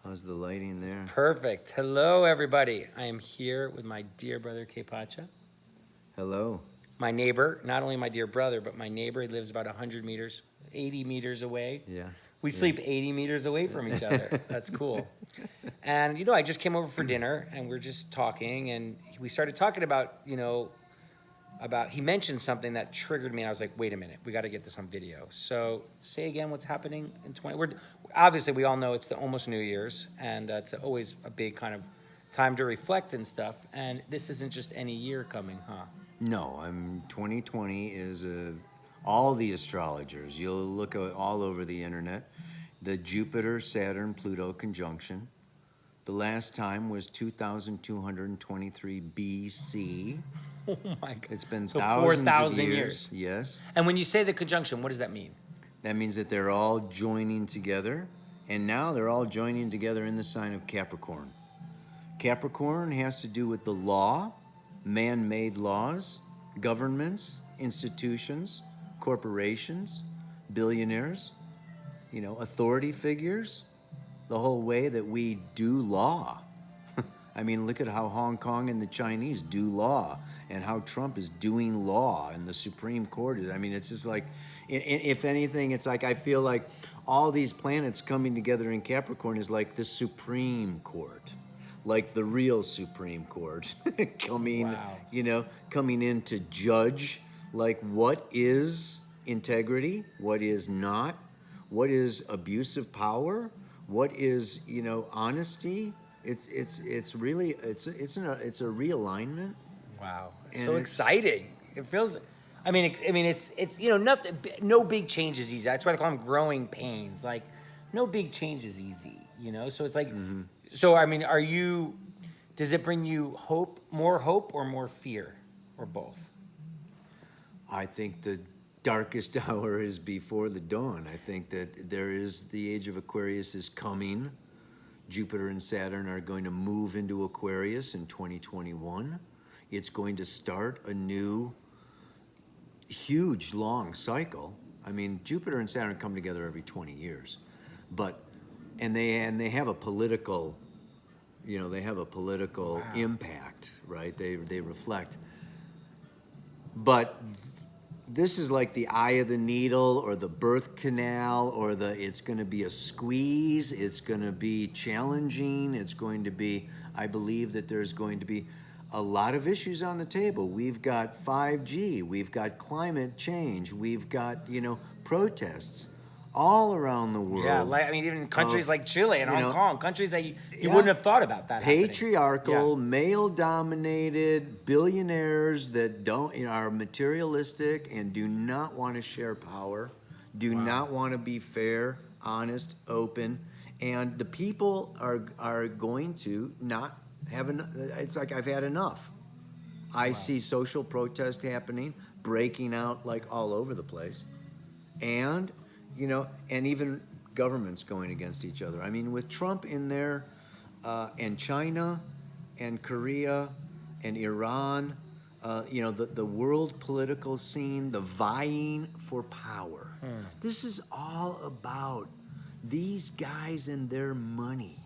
How's the lighting there? Perfect. Hello, everybody. I am here with my dear brother, Kepacha. Hello. My neighbor, not only my dear brother, but my neighbor. He lives about 100 meters, 80 meters away. Yeah. We sleep 80 meters away from each other. That's cool. And, I just came over for dinner, and we're just talking, and we started talking about, he mentioned something that triggered me, and I was like, wait a minute, we got to get this on video. So say again what's happening in 20. Obviously, we all know it's almost New Year's, and it's always a big kind of time to reflect and stuff. And this isn't just any year coming, huh? No, 2020 is all the astrologers. You'll look all over the internet. The Jupiter, Saturn, Pluto conjunction. The last time was 2223 BC. Oh my God. It's been so thousands 4,000 of years. Yes. And when you say the conjunction, what does that mean? That means that they're all joining together, and now they're all joining together in the sign of Capricorn. Capricorn has to do with the law, man-made laws, governments, institutions, corporations, billionaires, authority figures, the whole way that we do law. I mean, look at how Hong Kong and the Chinese do law, and how Trump is doing law, and the Supreme Court is. I mean, it's just like, if anything, it's like I feel like all these planets coming together in Capricorn is like the Supreme Court, like the real Supreme Court coming, wow. Coming in to judge, like, what is integrity, what is not, what is abuse of power, what is, honesty. It's really a realignment. Wow, it's so exciting. It feels. It's nothing. No big change is easy. That's why I call them growing pains. Like, no big change is easy. So it's like. Mm-hmm. So are you? Does it bring you hope, or more fear, or both? I think the darkest hour is before the dawn. I think that the age of Aquarius is coming. Jupiter and Saturn are going to move into Aquarius in 2021. It's going to start a new, huge, long cycle. I mean, Jupiter and Saturn come together every 20 years, and they have a political, wow. impact, right? They reflect. But this is like the eye of the needle, or the birth canal, or it's going to be a squeeze. It's going to be challenging. It's going to be, I believe that there's going to be a lot of issues on the table. We've got 5G. We've got climate change. We've got, protests all around the world. Yeah, even countries like Chile and Hong Kong, countries that you wouldn't have thought about that patriarchal, male-dominated billionaires that are materialistic and do not want to share power, do not want to be fair, honest, open, and the people are going to not have enough. It's like, I've had enough. I see social protest happening, breaking out like all over the place, and even governments going against each other. I mean, with Trump in there, and China, and Korea, and Iran, the world political scene, the vying for power. This is all about these guys and their money.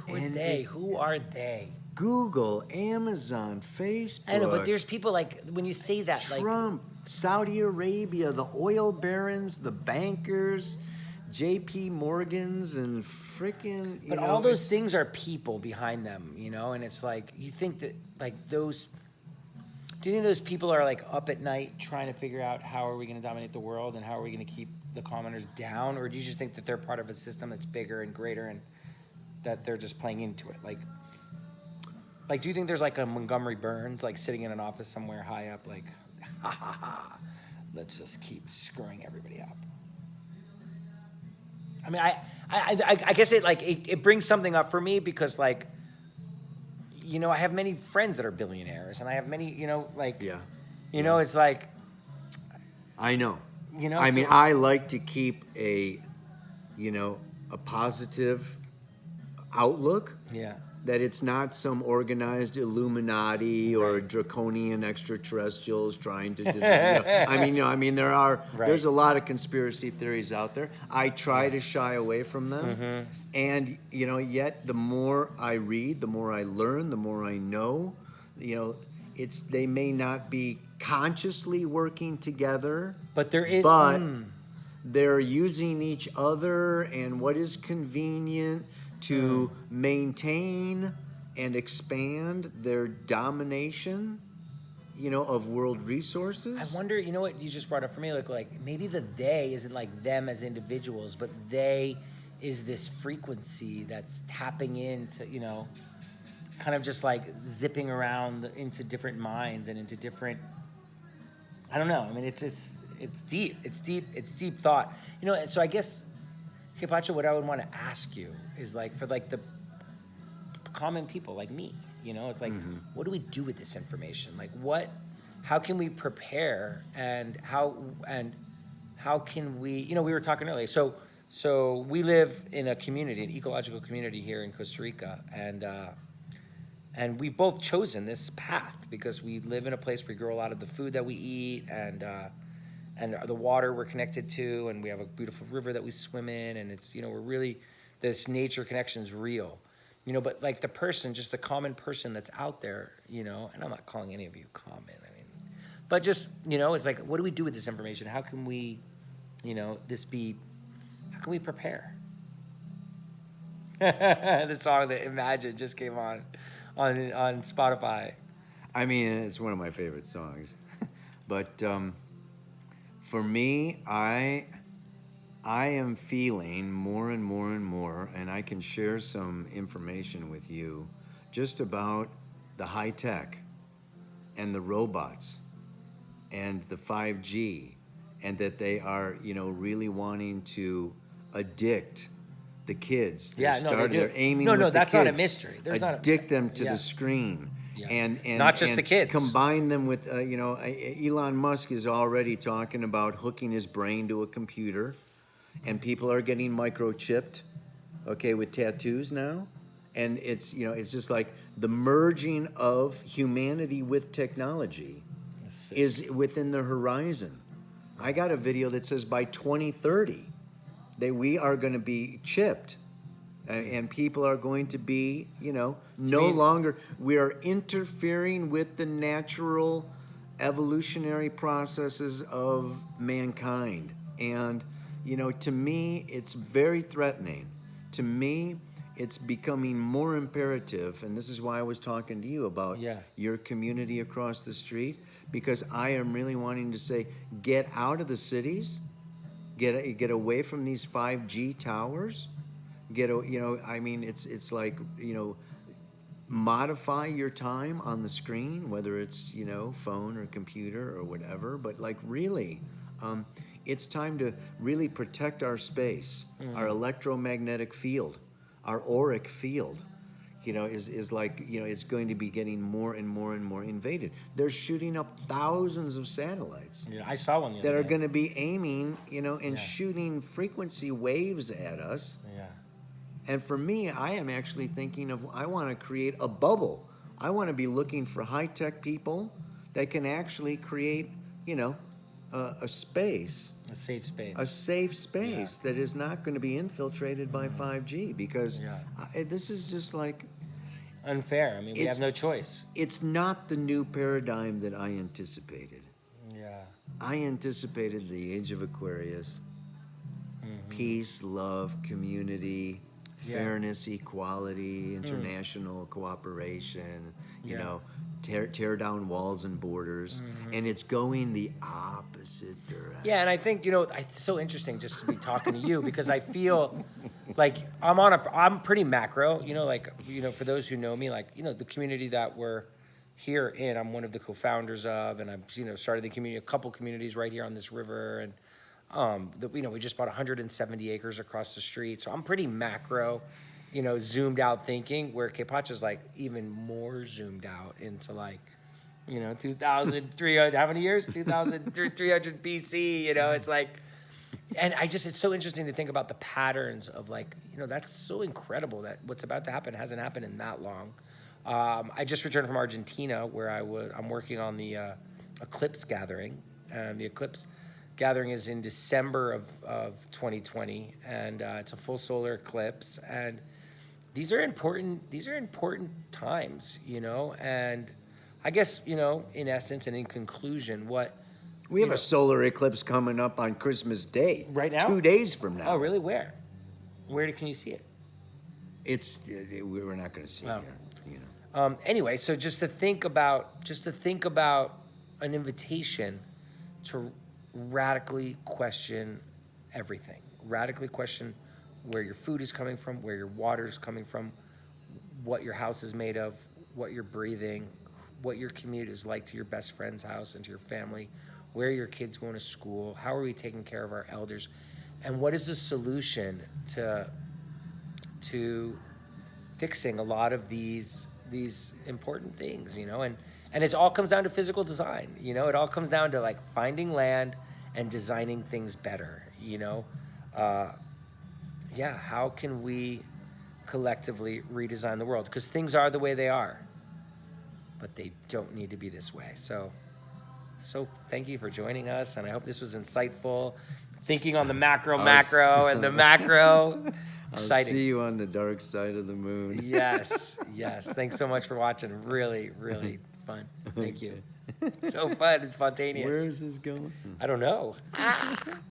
Who are they? Google, Amazon, Facebook. I know, but there's people when you say that, Trump, Saudi Arabia, the oil barons, the bankers, J.P. Morgans, and freaking. But all those things are people behind them, and it's like, you think that those. Do you think those people are up at night trying to figure out how are we going to dominate the world and how are we going to keep the commoners down, or do you just think that they're part of a system that's bigger and greater and that they're just playing into it? Do you think there's a Montgomery Burns sitting in an office somewhere high up, ha ha ha, let's just keep screwing everybody up? I guess it brings something up for me because I have many friends that are billionaires, and I have many it's like, I know. I like to keep a positive outlook. Yeah. That it's not some organized Illuminati or draconian extraterrestrials trying to. There are. There's a lot of conspiracy theories out there. I try to shy away from them, And, yet the more I read, the more I learn, the more I know, they may not be consciously working together, But there is, but they're using each other and what is convenient to maintain and expand their domination, of world I resources. wonder, you know what you just brought up for me? Like maybe the they isn't like them as individuals, but they is this frequency that's tapping into, kind of just like zipping around into different minds and into different, I don't know. I mean, it's deep. It's deep. It's deep thought. And so I guess, Kepacha, what I would want to ask you is like for like the common people like me, it's like, what do we do with this information? Like how can we prepare and how can we, we were talking earlier. So we live in a community, an ecological community here in Costa Rica, and we've both chosen this path because we live in a place where we grow a lot of the food that we eat, and the water we're connected to, and we have a beautiful river that we swim in, and it's, we're really, this nature connection is real, but like the person, just the common person that's out there, and I'm not calling any of you common, I mean, but just, it's like, what do we do with this information? How can we, how can we prepare? The song that Imagine just came on Spotify. I mean, it's one of my favorite songs. But for me, I am feeling more and more and more, and I can share some information with you just about the high tech and the robots and the 5G, and that they are, really wanting to addict the kids. They're aiming No, with the that's kids, not a mystery. Addict them to the screen. Yeah. And Not just and the kids. Combine them with, Elon Musk is already talking about hooking his brain to a computer, and people are getting microchipped, with tattoos now, and it's just like the merging of humanity with technology is within the horizon. I got a video that says by 2030, we are going to be chipped. And people are going to be, no longer, we are interfering with the natural evolutionary processes of mankind. And, to me, it's very threatening. To me, it's becoming more imperative. And this is why I was talking to you about your community across the street, because I am really wanting to say, get out of the cities, get away from these 5G towers. It's like, modify your time on the screen, whether it's, phone or computer or whatever, but like really, it's time to really protect our space, our electromagnetic field, our auric field, is like, it's going to be getting more and more and more invaded. They're shooting up thousands of satellites. Yeah, I saw one that are going to be aiming, and shooting frequency waves at us. Yeah. And for me, I am actually thinking I want to create a bubble. I want to be looking for high-tech people that can actually create, a space. A safe space. A safe space that is not going to be infiltrated by 5G, because this is just like... unfair. I mean, we have no choice. It's not the new paradigm that I anticipated. Yeah. I anticipated the age of Aquarius. Peace, love, community, fairness, equality, international cooperation, tear down walls and borders, and it's going the opposite direction. Yeah, and I think, it's so interesting just to be talking to you, because I feel like I'm pretty macro, for those who know me, like, the community that we're here in, I'm one of the co-founders of, and I've, started the community, a couple communities right here on this river, and we just bought 170 acres across the street. So I'm pretty macro, zoomed out thinking, where Kepacha's like even more zoomed out into like, 2,300, how many years? 2,300 BC, it's like, and it's so interesting to think about the patterns of like, that's so incredible that what's about to happen hasn't happened in that long. I just returned from Argentina, where I'm working on the eclipse gathering, and the eclipse gathering is in December of 2020, and it's a full solar eclipse. And these are important times, and I guess, in essence and in conclusion, what We have a solar eclipse coming up on Christmas Day. Right now? 2 days from now. Oh, really? Where can you see it? We're not going to see Oh. it here, Anyway, so just to think about an invitation to radically question everything, radically question where your food is coming from, where your water is coming from, what your house is made of, what you're breathing, what your commute is like to your best friend's house and to your family, where are your kids going to school, how are we taking care of our elders, and what is the solution to fixing a lot of these important things, and it all comes down to physical design. It all comes down to like finding land and designing things better. How can we collectively redesign the world? Because things are the way they are, but they don't need to be this way. So thank you for joining us, and I hope this was insightful. Thinking on the macro and the macro. Exciting. I'll see you on the dark side of the moon. Yes. Thanks so much for watching. Really, really fun. Thank you. So fun and spontaneous. Where is this going? I don't know.